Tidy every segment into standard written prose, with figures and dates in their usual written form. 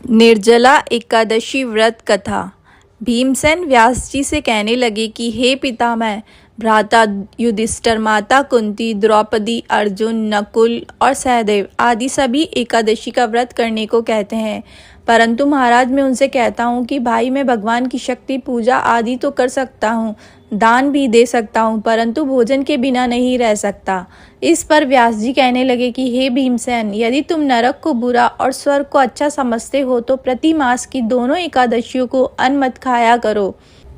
निर्जला एकादशी व्रत कथा। भीमसेन व्यास जी से कहने लगे कि हे पितामह, भ्राता युधिष्ठिर, माता कुंती, द्रौपदी, अर्जुन, नकुल और सहदेव आदि सभी एकादशी का व्रत करने को कहते हैं, परंतु महाराज मैं उनसे कहता हूँ कि भाई मैं भगवान की शक्ति पूजा आदि तो कर सकता हूँ, दान भी दे सकता हूँ, परंतु भोजन के बिना नहीं रह सकता। इस पर व्यास जी कहने लगे कि हे भीमसेन, यदि तुम नरक को बुरा और स्वर्ग को अच्छा समझते हो तो प्रति मास की दोनों एकादशियों को अन्न मत खाया करो।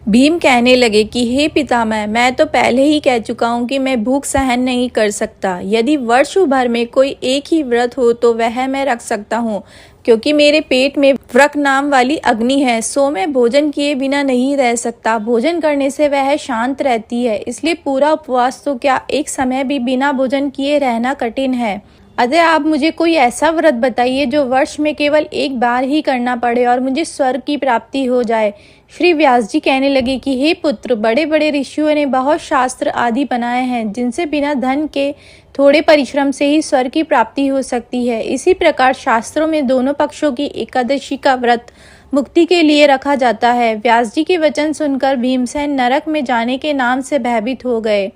भीम कहने लगे कि हे पितामह, मैं तो पहले ही कह चुका हूँ कि मैं भूख सहन नहीं कर सकता। यदि वर्ष भर में कोई एक ही व्रत हो तो वह मैं रख सकता हूँ, क्योंकि मेरे पेट में व्रक नाम वाली अग्नि है, सो मैं भोजन किए बिना नहीं रह सकता। भोजन करने से वह शांत रहती है, इसलिए पूरा उपवास तो क्या एक समय भी बिना भोजन किए रहना कठिन है। अतः आप मुझे कोई ऐसा व्रत बताइए जो वर्ष में केवल एक बार ही करना पड़े और मुझे स्वर्ग की प्राप्ति हो जाए। श्री व्यास जी कहने लगे कि हे पुत्र, बड़े बड़े ऋषियों ने बहुत शास्त्र आदि बनाए हैं जिनसे बिना धन के थोड़े परिश्रम से ही स्वर्ग की प्राप्ति हो सकती है। इसी प्रकार शास्त्रों में दोनों पक्षों की एकादशी का व्रत मुक्ति के लिए रखा जाता है। व्यास जी के वचन सुनकर भीमसेन नरक में जाने के नाम से भयभीत हो गए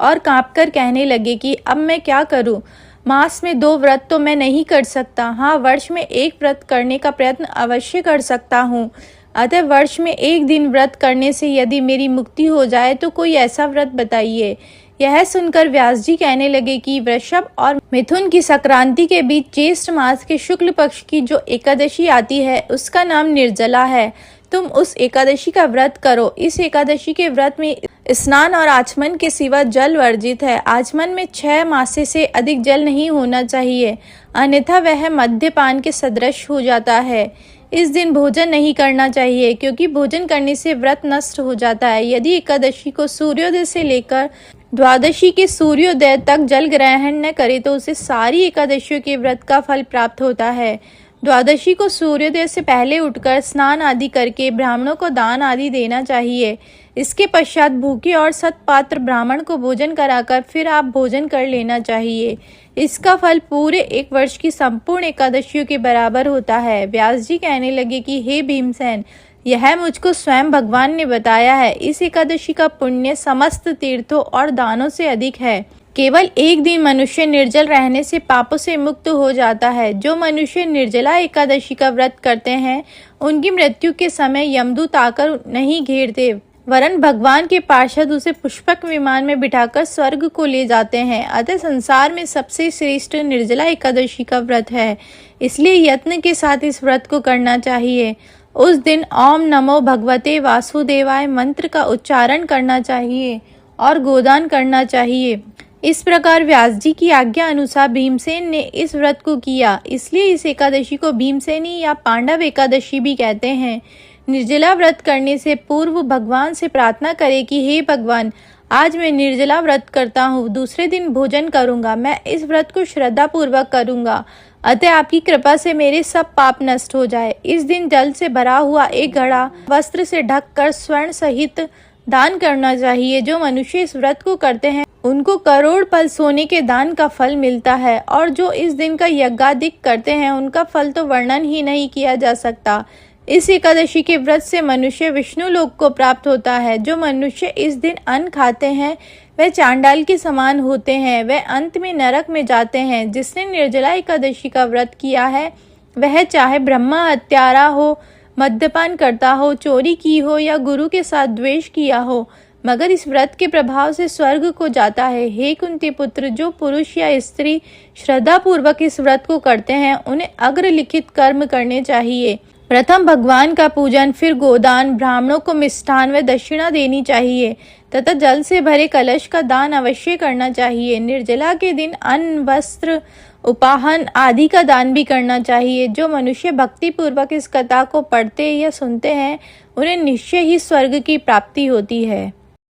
और कांपकर कहने लगे कि अब मैं क्या करूं? मास में 2 व्रत तो मैं नहीं कर सकता, हाँ वर्ष में 1 व्रत करने का प्रयत्न अवश्य कर सकता हूँ। अतः वर्ष में 1 दिन व्रत करने से यदि मेरी मुक्ति हो जाए तो कोई ऐसा व्रत बताइए। यह सुनकर व्यास जी कहने लगे कि वृषभ और मिथुन की संक्रांति के बीच ज्येष्ठ मास के शुक्ल पक्ष की जो एकादशी आती है उसका नाम निर्जला है। तुम उस एकादशी का व्रत करो। इस एकादशी के व्रत में स्नान और आचमन के सिवा जल वर्जित है। आचमन में 6 मासे से अधिक जल नहीं होना चाहिए, अन्यथा वह मद्यपान के सदृश हो जाता है। इस दिन भोजन नहीं करना चाहिए, क्योंकि भोजन करने से व्रत नष्ट हो जाता है। यदि एकादशी को सूर्योदय से लेकर द्वादशी के सूर्योदय तक जल ग्रहण न करे तो उसे सारी एकादशियों के व्रत का फल प्राप्त होता है। द्वादशी को सूर्योदय से पहले उठकर स्नान आदि करके ब्राह्मणों को दान आदि देना चाहिए। इसके पश्चात भूखे और सत्पात्र ब्राह्मण को भोजन कराकर फिर आप भोजन कर लेना चाहिए। इसका फल पूरे 1 वर्ष की संपूर्ण एकादशियों के बराबर होता है। व्यास जी कहने लगे कि हे भीमसेन, यह मुझको स्वयं भगवान ने बताया है। इस एकादशी का पुण्य समस्त तीर्थों और दानों से अधिक है। केवल 1 दिन मनुष्य निर्जल रहने से पापों से मुक्त हो जाता है। जो मनुष्य निर्जला एकादशी का व्रत करते हैं उनकी मृत्यु के समय यमदूत आकर नहीं घेरते, वरन भगवान के पार्षद उसे पुष्पक विमान में बिठाकर स्वर्ग को ले जाते हैं। अतः संसार में सबसे श्रेष्ठ निर्जला एकादशी का व्रत है, इसलिए यत्न के साथ इस व्रत को करना चाहिए। उस दिन ओम नमो भगवते वासुदेवाय मंत्र का उच्चारण करना चाहिए और गोदान करना चाहिए। इस प्रकार व्यास जी की आज्ञा अनुसार भीमसेन ने इस व्रत को किया, इसलिए इस एकादशी को भीमसेनी या पांडव एकादशी भी कहते हैं। निर्जला व्रत करने से पूर्व भगवान से प्रार्थना करें कि हे भगवान, आज मैं निर्जला व्रत करता हूँ, दूसरे दिन भोजन करूँगा। मैं इस व्रत को श्रद्धा पूर्वक करूँगा, अतः आपकी कृपा से मेरे सब पाप नष्ट हो जाए। इस दिन जल से भरा हुआ 1 घड़ा वस्त्र से ढककर स्वर्ण सहित दान करना चाहिए। जो मनुष्य इस व्रत को करते हैं उनको करोड़ पल सोने के दान का फल मिलता है, और जो इस दिन का यज्ञादिक करते हैं उनका फल तो वर्णन ही नहीं किया जा सकता। इस एकादशी के व्रत से मनुष्य विष्णु लोक को प्राप्त होता है। जो मनुष्य इस दिन अन्न खाते हैं वह चांडाल के समान होते हैं, वह अंत में नरक में जाते हैं। जिसने निर्जला एकादशी का व्रत किया है वह चाहे ब्रह्मा हत्यारा हो, मद्यपान करता हो, चोरी की हो या गुरु के साथ द्वेष किया हो, मगर इस व्रत के प्रभाव से स्वर्ग को जाता है। हे कुंती पुत्र, जो पुरुष या स्त्री श्रद्धा पूर्वक इस व्रत को करते हैं उन्हें अग्रलिखित कर्म करने चाहिए। प्रथम भगवान का पूजन, फिर गोदान, ब्राह्मणों को मिष्ठान व दक्षिणा देनी चाहिए तथा जल से भरे कलश का दान अवश्य करना चाहिए। निर्जला के दिन अन्न, वस्त्र, उपाहन आदि का दान भी करना चाहिए। जो मनुष्य भक्ति पूर्वक इस कथा को पढ़ते या सुनते हैं उन्हें निश्चय ही स्वर्ग की प्राप्ति होती है।